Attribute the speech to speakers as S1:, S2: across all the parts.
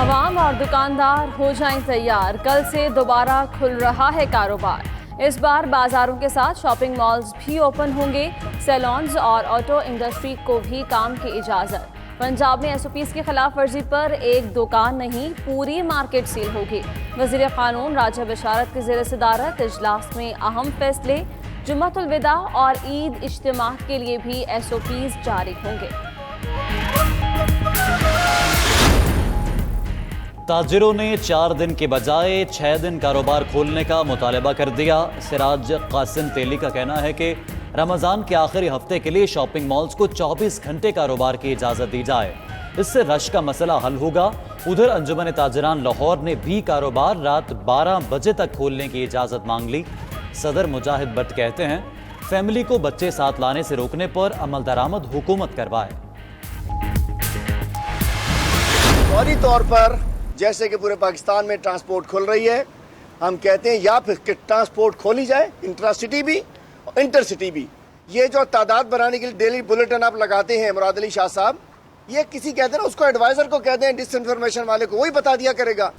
S1: عوام اور دکاندار ہو جائیں تیار، کل سے دوبارہ کھل رہا ہے کاروبار۔ اس بار بازاروں کے ساتھ شاپنگ مالز بھی اوپن ہوں گے۔ سیلونز اور آٹو انڈسٹری کو بھی کام کی اجازت۔ پنجاب میں SOPs کی خلاف ورزی پر ایک دکان نہیں، پوری مارکیٹ سیل ہوگی۔ وزیر قانون راجہ بشارت کی زیر صدارت اجلاس میں اہم فیصلے۔ جمعۃ الوداع اور عید اجتماعات کے لیے بھی SOPs جاری ہوں گے۔
S2: تاجروں نے 4 دن کے بجائے 6 دن کاروبار کھولنے کا مطالبہ کر دیا۔ سراج قاسم تیلی کا کہنا ہے کہ رمضان کے آخری ہفتے کے لیے شاپنگ مالز کو 24 گھنٹے کاروبار کی اجازت دی جائے، اس سے رش کا مسئلہ حل ہوگا۔ ادھر انجمن تاجران لاہور نے بھی کاروبار رات 12 بجے تک کھولنے کی اجازت مانگ لی۔ صدر مجاہد بٹ کہتے ہیں فیملی کو بچے ساتھ لانے سے روکنے پر عمل درآمد حکومت کروائے۔
S3: فوری طور پر جیسے کہ پورے پاکستان میں ٹرانسپورٹ کھل رہی ہے، ہم کہتے ہیں یا پھر ٹرانسپورٹ کھولی جائے، انٹرا سٹی بھی انٹر سٹی بھی۔ یہ جو تعداد بڑھانے کے لیے ڈیلی بلیٹن آپ لگاتے ہیں مراد علی شاہ صاحب، یہ کسی کہتے ہیں نا، اس کو ایڈوائزر کو کہتے ہیں، ڈس انفارمیشن والے کو، وہی بتا دیا کرے گا۔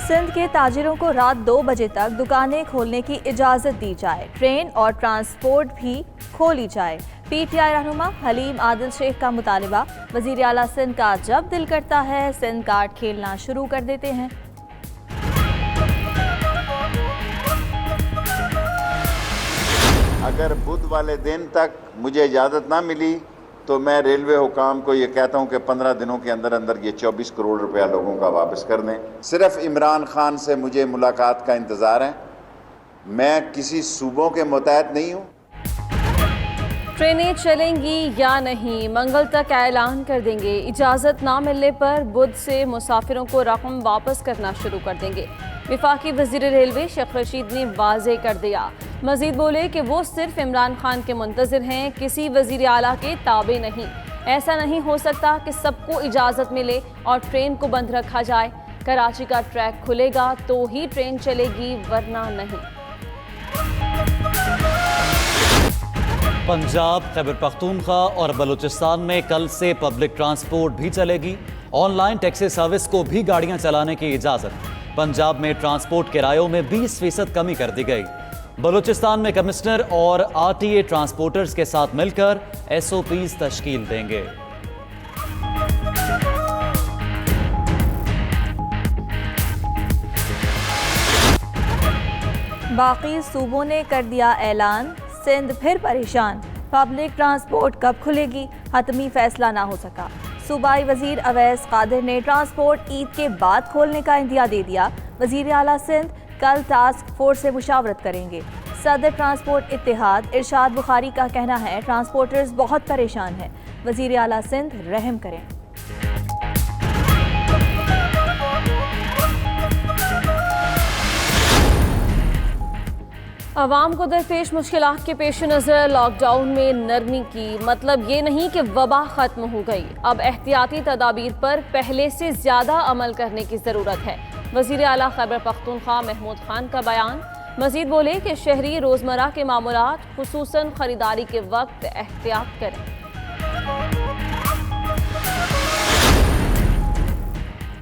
S4: سندھ کے تاجروں کو رات 2 بجے تک دکانیں کھولنے کی اجازت دی جائے، ٹرین اور ٹرانسپورٹ بھی کھولی جائے۔ PTI رہنما حلیم عادل شیخ کا مطالبہ، وزیر اعلیٰ سندھ کا جب دل کرتا ہے سندھ کارڈ کھیلنا شروع کر دیتے ہیں۔
S5: اگر بدھ والے دن تک مجھے اجازت نہ ملی تو میں ریلوے حکام کو یہ کہتا ہوں کہ 15 دنوں کے اندر اندر یہ 24 کروڑ روپیہ لوگوں کا واپس کر دیں۔ صرف عمران خان سے مجھے ملاقات کا انتظار ہے، میں کسی صوبوں کے متحد نہیں ہوں۔
S1: ٹرینیں چلیں گی یا نہیں، منگل تک اعلان کر دیں گے۔ اجازت نہ ملنے پر بدھ سے مسافروں کو رقم واپس کرنا شروع کر دیں گے۔ وفاقی وزیر ریلوے شیخ رشید نے واضح کر دیا، مزید بولے کہ وہ صرف عمران خان کے منتظر ہیں، کسی وزیر اعلیٰ کے تابع نہیں۔ ایسا نہیں ہو سکتا کہ سب کو اجازت ملے اور ٹرین کو بند رکھا جائے۔ کراچی کا ٹریک کھلے گا تو ہی ٹرین چلے گی، ورنہ نہیں۔
S2: پنجاب، خیبر پختونخوا اور بلوچستان میں کل سے پبلک ٹرانسپورٹ بھی چلے گی۔ آن لائن ٹیکسی سروس کو بھی گاڑیاں چلانے کی اجازت۔ پنجاب میں ٹرانسپورٹ کرایوں میں 20% کمی کر دی گئی۔ بلوچستان میں کمشنر اور RTA ٹرانسپورٹرز کے ساتھ مل کر SOPs تشکیل دیں گے۔
S4: باقی صوبوں نے کر دیا اعلان، سندھ پھر پریشان، پبلک ٹرانسپورٹ کب کھلے گی، حتمی فیصلہ نہ ہو سکا۔ صوبائی وزیر اویس قادر نے ٹرانسپورٹ عید کے بعد کھولنے کا عندیہ دے دیا۔ وزیر اعلیٰ سندھ کل ٹاسک فورس سے مشاورت کریں گے۔ صدر ٹرانسپورٹ اتحاد ارشاد بخاری کا کہنا ہے ٹرانسپورٹرز بہت پریشان ہیں، وزیر اعلیٰ سندھ رحم کریں۔
S1: عوام کو درپیش مشکلات کے پیش نظر لاک ڈاؤن میں نرمی کی، مطلب یہ نہیں کہ وبا ختم ہو گئی، اب احتیاطی تدابیر پر پہلے سے زیادہ عمل کرنے کی ضرورت ہے۔ وزیر اعلیٰ خیبر پختونخوا محمود خان کا بیان۔ مزید بولے کہ شہری روزمرہ کے معاملات خصوصاً خریداری کے وقت احتیاط کریں۔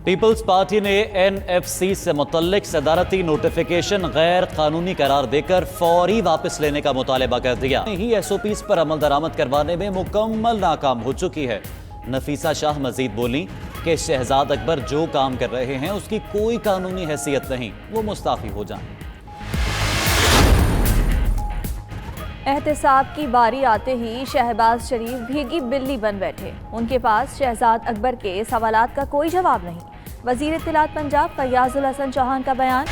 S2: پیپلز پارٹی نے NFC سے متعلق صدارتی نوٹیفیکیشن غیر قانونی قرار دے کر فوری واپس لینے کا مطالبہ کر دیا۔ ہی SOPs پر عمل درآمد کروانے میں مکمل ناکام ہو چکی ہے۔ نفیسہ شاہ مزید بولیں کہ شہزاد اکبر جو کام کر رہے ہیں اس کی کوئی قانونی حیثیت نہیں، وہ مستعفی ہو جائیں۔
S4: احتساب کی باری آتے ہی شہباز شریف بھیگی بلی بن بیٹھے، ان کے پاس شہزاد اکبر کے سوالات کا کوئی جواب نہیں۔ وزیر اطلاعات پنجاب فیاض الحسن چوہان کا بیان۔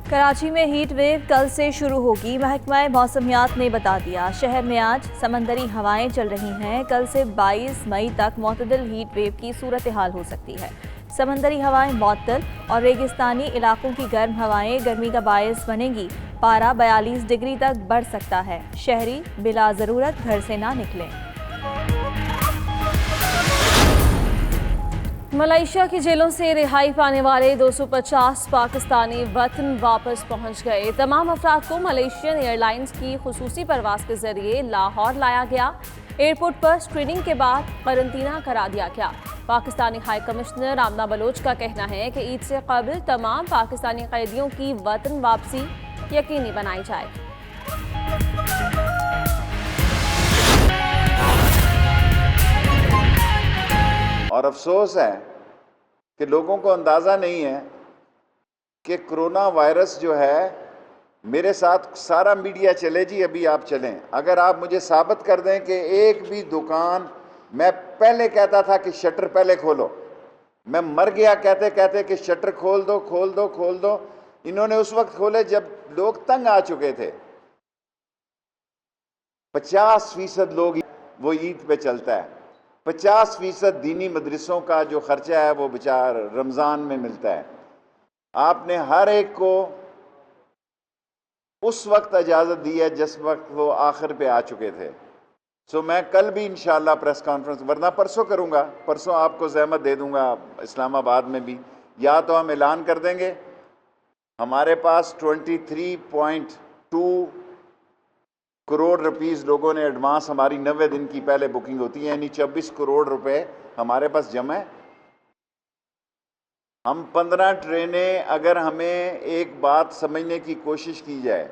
S4: کراچی میں ہیٹ ویو کل سے شروع ہوگی، محکمہ موسمیات نے بتا دیا۔ شہر میں آج سمندری ہوائیں چل رہی ہیں، کل سے 22 مئی تک معتدل ہیٹ ویو کی صورتحال ہو سکتی ہے۔ سمندری ہوائیں معطل اور ریگستانی علاقوں کی گرم ہوائیں گرمی کا باعث بنیں گی، پارہ 42 ڈگری تک بڑھ سکتا ہے، شہری بلا ضرورت گھر سے نہ نکلیں۔
S1: ملائیشیا کی جیلوں سے رہائی پانے والے 250 پاکستانی وطن واپس پہنچ گئے۔ تمام افراد کو ملیشین ایئر لائنز کی خصوصی پرواز کے ذریعے لاہور لایا گیا۔ ایئرپورٹ پر اسکریننگ کے بعد قرنطینہ کرا دیا گیا۔ پاکستانی ہائی کمشنر آمنہ بلوچ کا کہنا ہے کہ عید سے قبل تمام پاکستانی قیدیوں کی وطن واپسی یقینی بنائی جائے۔
S5: اور افسوس ہے کہ لوگوں کو اندازہ نہیں ہے کہ کرونا وائرس جو ہے، میرے ساتھ سارا میڈیا چلے جی، ابھی آپ چلیں، اگر آپ مجھے ثابت کر دیں کہ ایک بھی دکان، میں پہلے کہتا تھا کہ شٹر پہلے کھولو، میں مر گیا کہتے کہتے کہ شٹر کھول دو کھول دو کھول دو، انہوں نے اس وقت کھولے جب لوگ تنگ آ چکے تھے۔ 50% لوگ وہ عید پہ چلتا ہے، 50% دینی مدرسوں کا جو خرچہ ہے وہ بچار رمضان میں ملتا ہے۔ آپ نے ہر ایک کو اس وقت اجازت دی ہے جس وقت وہ آخر پہ آ چکے تھے۔ سو میں کل بھی انشاءاللہ پریس کانفرنس، ورنہ پرسوں کروں گا، پرسوں آپ کو زحمت دے دوں گا اسلام آباد میں بھی، یا تو ہم اعلان کر دیں گے ہمارے پاس 23.2 کروڑ روپیز لوگوں نے ایڈوانس، ہماری 90 دن کی پہلے بکنگ ہوتی ہے، یعنی 24 کروڑ روپے ہمارے پاس جمع ہے۔ ہم 15 ٹرینیں، اگر ہمیں ایک بات سمجھنے کی کوشش کی جائے،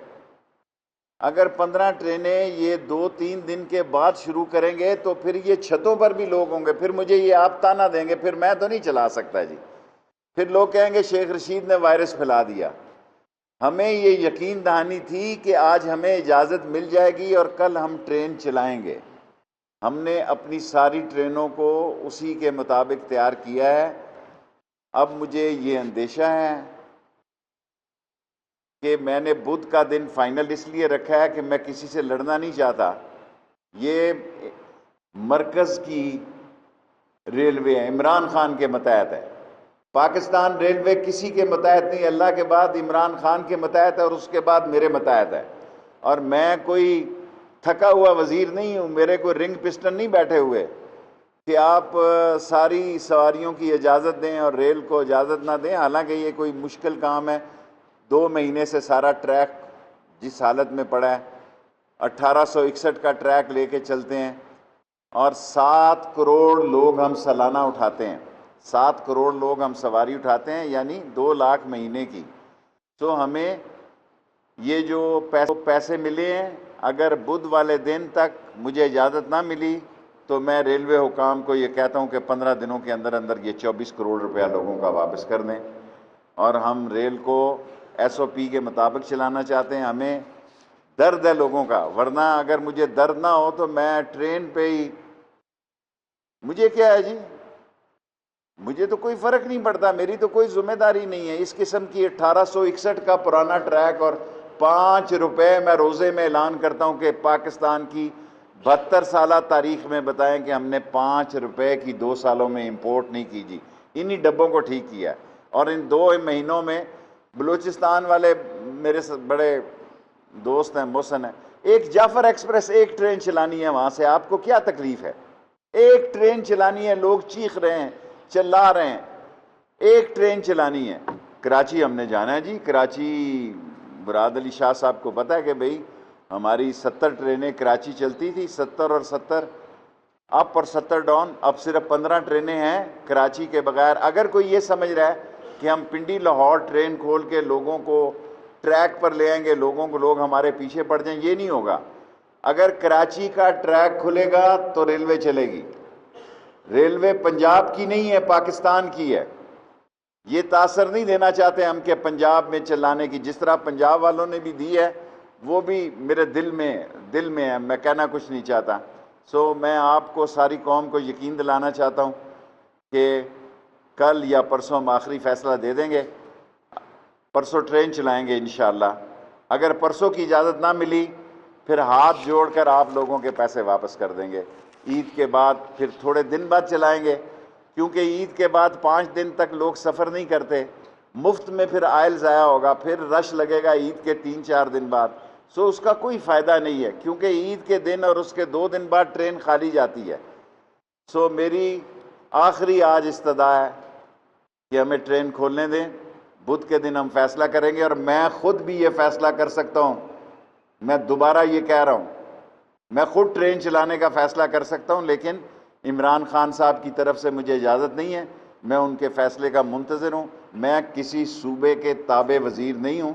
S5: اگر 15 ٹرینیں یہ 2-3 دن کے بعد شروع کریں گے تو پھر یہ چھتوں پر بھی لوگ ہوں گے، پھر مجھے یہ آپ تانا دیں گے، پھر میں تو نہیں چلا سکتا جی، پھر لوگ کہیں گے شیخ رشید نے وائرس پھیلا دیا۔ ہمیں یہ یقین دہانی تھی کہ آج ہمیں اجازت مل جائے گی اور کل ہم ٹرین چلائیں گے۔ ہم نے اپنی ساری ٹرینوں کو اسی کے مطابق تیار کیا ہے۔ اب مجھے یہ اندیشہ ہے کہ میں نے بدھ کا دن فائنل اس لیے رکھا ہے کہ میں کسی سے لڑنا نہیں چاہتا۔ یہ مرکز کی ریلوے ہے، عمران خان کے متحد ہے، پاکستان ریلوے کسی کے متحد نہیں، اللہ کے بعد عمران خان کے متحد ہے اور اس کے بعد میرے متحد ہے، اور میں کوئی تھکا ہوا وزیر نہیں ہوں، میرے کوئی رنگ پسٹن نہیں بیٹھے ہوئے کہ آپ ساری سواریوں کی اجازت دیں اور ریل کو اجازت نہ دیں، حالانکہ یہ کوئی مشکل کام ہے۔ 2 مہینے سے سارا ٹریک جس حالت میں پڑا ہے، 1861 کا ٹریک لے کے چلتے ہیں، اور 7 کروڑ لوگ ہم سالانہ اٹھاتے ہیں، 7 کروڑ لوگ ہم سواری اٹھاتے ہیں، یعنی 2 لاکھ مہینے کی۔ تو ہمیں یہ جو پیسے ملے ہیں، اگر بدھ والے دن تک مجھے اجازت نہ ملی تو میں ریلوے حکام کو یہ کہتا ہوں کہ 15 دنوں کے اندر اندر یہ 24 کروڑ روپیہ لوگوں کا واپس کر دیں، اور ہم ریل کو SOP کے مطابق چلانا چاہتے ہیں۔ ہمیں درد ہے لوگوں کا، ورنہ اگر مجھے درد نہ ہو تو میں ٹرین پہ ہی، مجھے کیا ہے جی، مجھے تو کوئی فرق نہیں پڑتا، میری تو کوئی ذمہ داری نہیں ہے۔ اس قسم کی 1861 کا پرانا ٹریک اور 5 روپے میں روزے میں اعلان کرتا ہوں کہ پاکستان کی 72 سالہ تاریخ میں بتائیں کہ ہم نے 5 روپے کی 2 سالوں میں امپورٹ نہیں کی جی، انہی ڈبوں کو ٹھیک کیا، اور ان 2 مہینوں میں بلوچستان والے میرے بڑے دوست ہیں، محسن ہیں، ایک جعفر ایکسپریس ایک ٹرین چلانی ہے وہاں سے، آپ کو کیا تکلیف ہے؟ ایک ٹرین چلانی ہے، لوگ چیخ رہے ہیں، چلا رہے ہیں، ایک ٹرین چلانی ہے۔ کراچی ہم نے جانا ہے جی، کراچی مراد علی شاہ صاحب کو پتہ ہے کہ بھئی ہماری 70 ٹرینیں کراچی چلتی تھی، 70 اور 70 اپ اور 70 ڈاؤن، اب صرف 15 ٹرینیں ہیں کراچی کے بغیر۔ اگر کوئی یہ سمجھ رہا ہے کہ ہم پنڈی لاہور ٹرین کھول کے لوگوں کو ٹریک پر لے آئیں گے، لوگ ہمارے پیچھے پڑ جائیں، یہ نہیں ہوگا۔ اگر کراچی کا ٹریک کھلے گا تو ریلوے چلے گی، ریلوے پنجاب کی نہیں ہے، پاکستان کی ہے۔ یہ تاثر نہیں دینا چاہتے ہم کہ پنجاب میں چلانے کی، جس طرح پنجاب والوں نے بھی دی ہے وہ بھی میرے دل میں ہے، میں کہنا کچھ نہیں چاہتا۔ سو میں آپ کو، ساری قوم کو یقین دلانا چاہتا ہوں کہ کل یا پرسوں ہم آخری فیصلہ دے دیں گے، پرسوں ٹرین چلائیں گے انشاءاللہ۔ اگر پرسوں کی اجازت نہ ملی پھر ہاتھ جوڑ کر آپ لوگوں کے پیسے واپس کر دیں گے۔ عید کے بعد پھر تھوڑے دن بعد چلائیں گے، کیونکہ عید کے بعد 5 دن تک لوگ سفر نہیں کرتے، مفت میں پھر آئل ضائع ہوگا، پھر رش لگے گا عید کے 3-4 دن بعد، سو اس کا کوئی فائدہ نہیں ہے، کیونکہ عید کے دن اور اس کے 2 دن بعد ٹرین خالی جاتی ہے۔ سو میری آخری آج استدعا ہے کہ ہمیں ٹرین کھولنے دیں، بدھ کے دن ہم فیصلہ کریں گے، اور میں خود بھی یہ فیصلہ کر سکتا ہوں، میں دوبارہ یہ کہہ رہا ہوں، میں خود ٹرین چلانے کا فیصلہ کر سکتا ہوں، لیکن عمران خان صاحب کی طرف سے مجھے اجازت نہیں ہے، میں ان کے فیصلے کا منتظر ہوں، میں کسی صوبے کے تابع وزیر نہیں ہوں۔